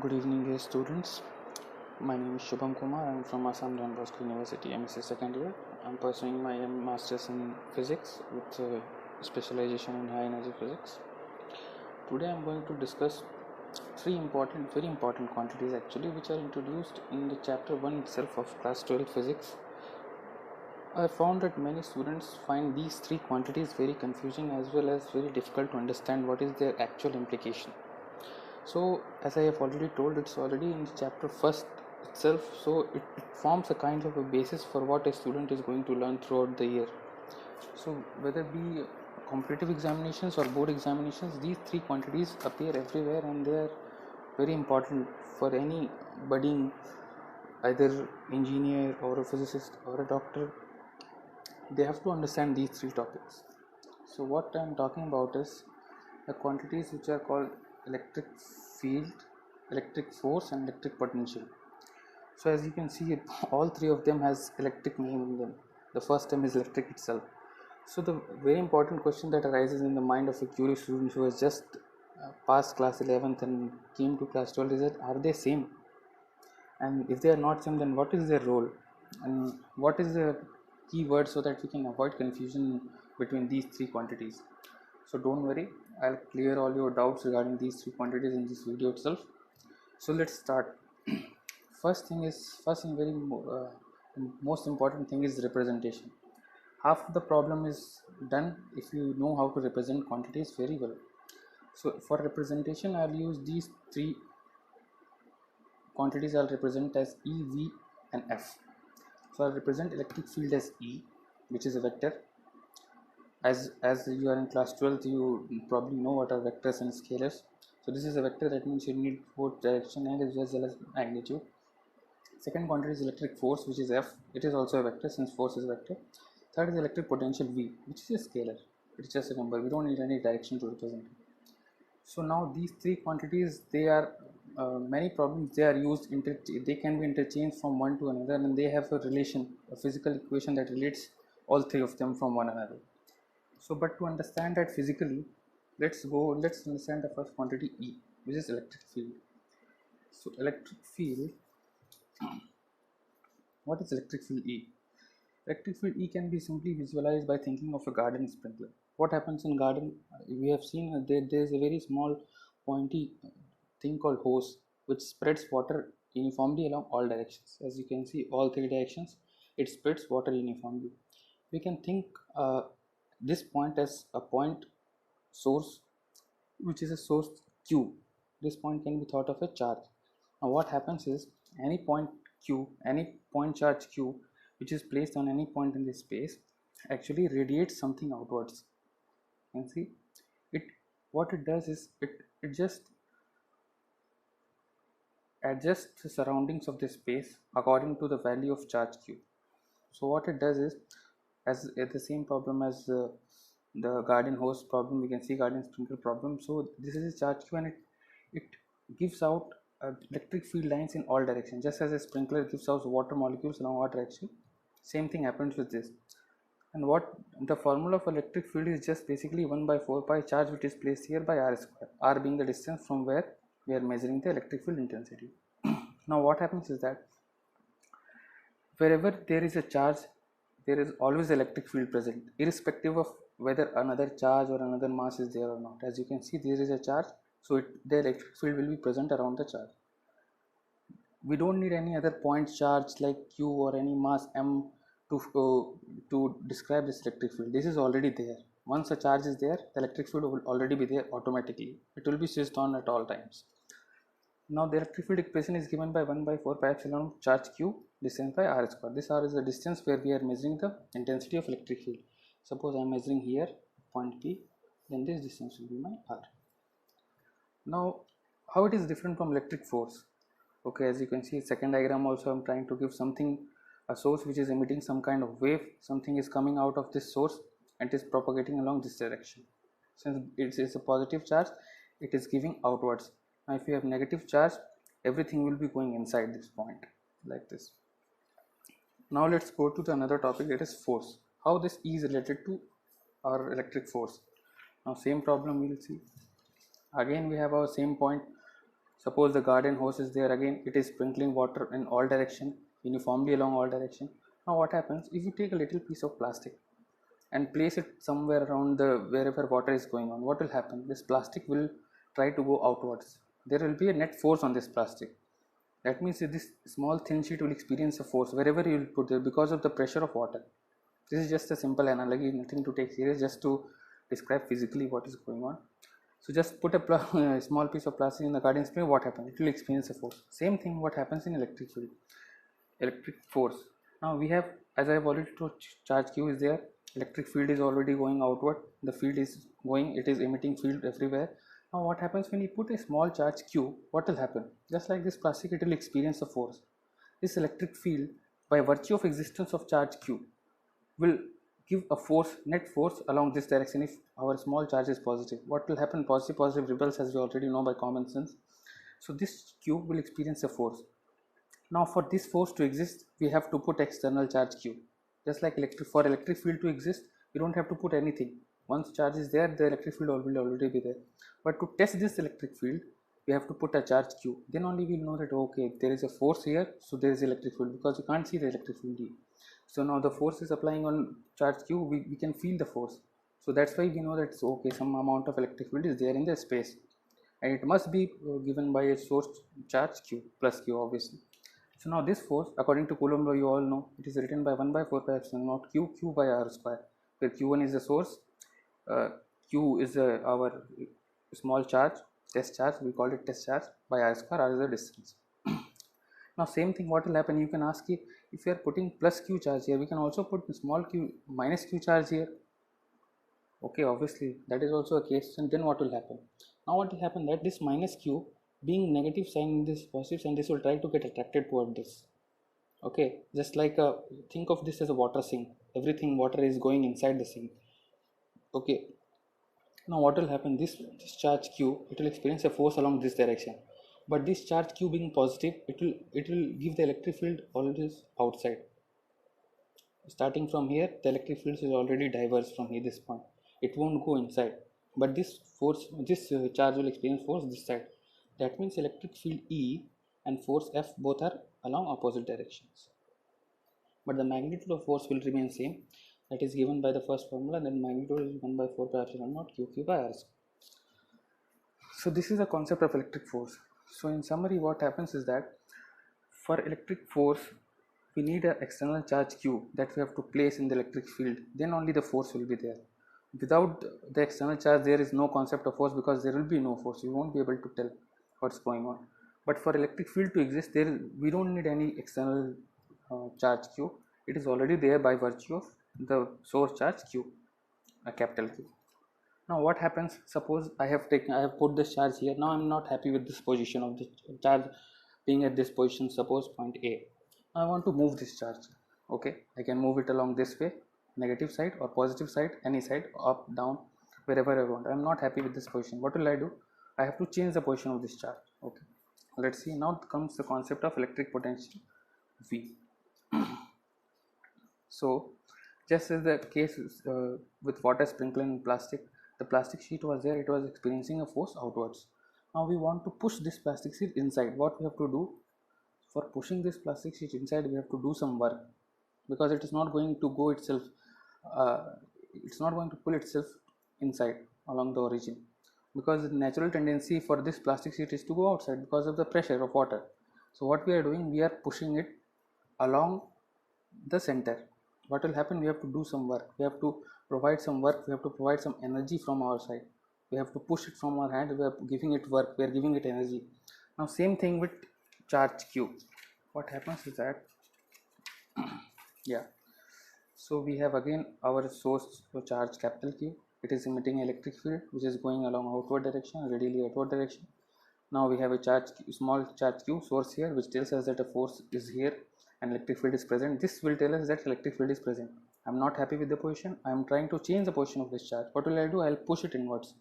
Good evening, dear students. My name is Shubham Kumar. I am from Assam Don Bosco University, MSc second year. I am pursuing my Masters in Physics with specialization in high energy physics. Today I am going to discuss very important quantities actually, which are introduced in the chapter 1 itself of class 12 physics. I found that many students find these three quantities very confusing as well as very difficult to understand what is their actual implication. So as I have already told, it's already in the chapter first itself, so it forms a kind of a basis for what a student is going to learn throughout the year. So whether be competitive examinations or board examinations, these three quantities appear everywhere and they are very important for any budding either engineer or a physicist or a doctor. They have to understand these three topics. So what I am talking about is the quantities which are called electric field, electric force and electric potential. So as you can see, all three of them has electric name in them. The first term is electric itself. So the very important question that arises in the mind of a curious student who has just passed class 11th and came to class 12 is that are they same? And if they are not same, then what is their role? And what is the key word so that we can avoid confusion between these three quantities? So don't worry, I'll clear all your doubts regarding these three quantities in this video itself. So let's start. First and very most important thing is representation. Half of the problem is done if you know how to represent quantities very well. So for representation, I'll use these three quantities. I'll represent as E, V and F. So I'll represent electric field as E, which is a vector. As you are in class 12th, you probably know what are vectors and scalars. So this is a vector, that means you need both direction and as well as magnitude. Second quantity is electric force, which is F. It is also a vector since force is a vector. Third is electric potential V, which is a scalar. It's just a number. We don't need any direction to represent it. So now these three quantities, they are many problems. They are used. They can be interchanged from one to another, and they have a relation, a physical equation that relates all three of them from one another. So, but to understand that physically, let's understand the first quantity E, which is electric field. So, electric field, what is electric field E? Electric field E can be simply visualized by thinking of a garden sprinkler. What happens in garden? We have seen there's a very small pointy thing called hose which spreads water uniformly along all directions. As you can see, all three directions, it spreads water uniformly. We can think this point as a point source, which is a source q. This point can be thought of a charge. Now what happens is any point charge q which is placed on any point in this space actually radiates something outwards. You can see it. What it does is it just adjusts the surroundings of this space according to the value of charge q. So what it does is, as the same problem as the garden hose problem, we can see garden sprinkler problem. So this is a charge q and it gives out electric field lines in all directions, just as a sprinkler gives out water molecules along all direction. Same thing happens with this. And what the formula for electric field is just basically 1 by 4 pi charge which is placed here by r square, r being the distance from where we are measuring the electric field intensity. Now what happens is that wherever there is a charge, there is always electric field present, irrespective of whether another charge or another mass is there or not. As you can see, there is a charge, so the electric field will be present around the charge. We don't need any other point charge like q or any mass m to describe this electric field. This is already there. Once a charge is there, the electric field will already be there automatically. It will be switched on at all times. Now the electric field equation is given by 1 by 4 pi epsilon charge q distance by r square. This r is the distance where we are measuring the intensity of electric field. Suppose I am measuring here point P, then this distance will be my r. Now how it is different from electric force? Okay, as you can see, second diagram also I am trying to give something, a source which is emitting some kind of wave. Something is coming out of this source and it is propagating along this direction. Since it is a positive charge, it is giving outwards. Now if you have negative charge, everything will be going inside this point like this. Now let's go to the another topic, that is force. How this E is related to our electric force. Now same problem we will see. Again we have our same point Suppose the garden hose is there, again it is sprinkling water in all direction, uniformly along all direction. Now what happens if you take a little piece of plastic and place it somewhere around the wherever water is going on? What will happen? This plastic will try to go outwards. There will be a net force on this plastic. That means that this small thin sheet will experience a force wherever you will put it because of the pressure of water. This is just a simple analogy, nothing to take serious, just to describe physically what is going on. So just put a small piece of plastic in the garden spring, what happens? It will experience a force. Same thing what happens in electric field, electric force. Now we have, as I have already told, charge q is there, electric field is already going outward, the field is going, it is emitting field everywhere. Now what happens when you put a small charge q? What will happen? Just like this plastic, it will experience a force. This electric field, by virtue of existence of charge q, will give a force, net force along this direction if our small charge is positive. What will happen? Positive rebels, as we already know by common sense. So this q will experience a force. Now for this force to exist, we have to put external charge q. Just like for electric field to exist, we don't have to put anything. Once charge is there, the electric field will already be there. But to test this electric field, we have to put a charge q. Then only we will know that okay, there is a force here, so there is electric field, because you can't see the electric field here. So now the force is applying on charge q, we can feel the force. So that's why we know that okay, some amount of electric field is there in the space, and it must be given by a source charge q plus q, obviously. So now this force, according to Coulomb law, you all know, it is written by 1 by 4 pi epsilon naught q by r square, where q1 is the source, q is our small charge, test charge, we call it test charge, by r square, r is the distance. Now same thing, what will happen? You can ask if you are putting plus q charge here, we can also put small q minus q charge here. Okay, obviously that is also a case. And then what will happen? Now what will happen, that this minus q being negative sign, this positive sign, this will try to get attracted toward this. Okay, just like think of this as a water sink. Everything water is going inside the sink. Okay, now what will happen? This charge q, it will experience a force along this direction. But this charge q being positive, it will give the electric field always outside. Starting from here, the electric field is already diverged from here, this point. It won't go inside. But this force, this charge will experience force this side. That means electric field E and force F both are along opposite directions. But the magnitude of force will remain same. That is given by the first formula. Then magnitude is 1 by 4 pi epsilon naught q by r. So this is the concept of electric force. So in summary, what happens is that for electric force, we need an external charge q that we have to place in the electric field. Then only the force will be there. Without the external charge, there is no concept of force, because there will be no force. You won't be able to tell what's going on. But for electric field to exist, we don't need any external charge q. It is already there by virtue of the source charge q, a capital Q. Now what happens? Suppose I have put this charge here. Now I'm not happy with this position of the charge being at this position. Suppose point A. I want to move this charge. Okay, I can move it along this way, negative side or positive side, any side, up, down, wherever I want. I'm not happy with this position. What will I do? I have to change the position of this charge. Okay, let's see. Now comes the concept of electric potential V. So just as the case with water sprinkling in plastic, the plastic sheet was there, it was experiencing a force outwards. Now we want to push this plastic sheet inside. What we have to do? For pushing this plastic sheet inside, we have to do some work, because it is not going to go itself, it's not going to pull itself inside along the origin, because the natural tendency for this plastic sheet is to go outside because of the pressure of water. So what we are doing, we are pushing it along the center. What will happen? We have to do some work, we have to provide some work, we have to provide some energy from our side, we have to push it from our hand, we are giving it work, we are giving it energy. Now same thing with charge q. What happens is that yeah, so we have again our source charge capital Q. It is emitting electric field which is going along outward direction, radially outward direction. Now we have a small charge q source here, which tells us that a force is here and electric field is present. This will tell us that electric field is present. I am not happy with the position. I am trying to change the position of this charge. What will I do? I will push it inwards.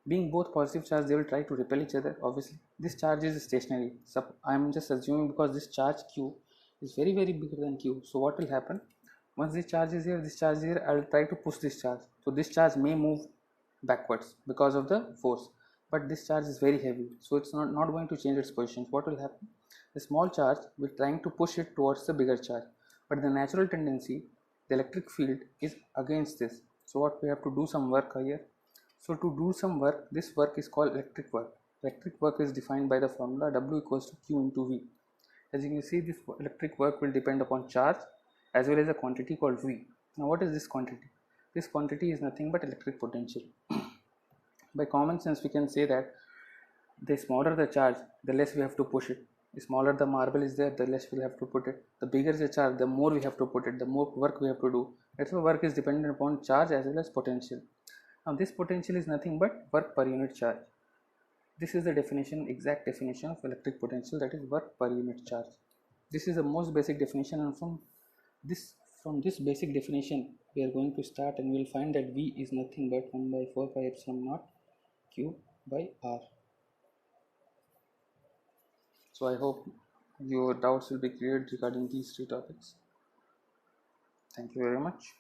Being both positive charge, they will try to repel each other. Obviously, this charge is stationary. So I am just assuming, because this charge q is very bigger than q. So what will happen? Once this charge is here, I will try to push this charge. So this charge may move backwards because of the force. but this charge is very heavy, so it's not going to change its position. What will happen? The small charge will trying to push it towards the bigger charge, but the natural tendency, the electric field, is against this. So what we have to do some work here. So to do some work, this work is called electric work. Electric work is defined by the formula W equals to Q into V. As you can see, this electric work will depend upon charge as well as a quantity called V. Now what is this quantity? This quantity is nothing but electric potential. By common sense we can say that the smaller the charge, the less we have to push it. The smaller the marble is there, the less we'll have to put it. The bigger the charge, the more we have to put it, the more work we have to do. That's why work is dependent upon charge as well as potential. Now this potential is nothing but work per unit charge. This is the definition, exact definition of electric potential, that is work per unit charge. This is the most basic definition, and from this basic definition we are going to start, and we will find that V is nothing but 1 by 4 pi epsilon naught Q by R. So I hope your doubts will be cleared regarding these three topics. Thank you very much.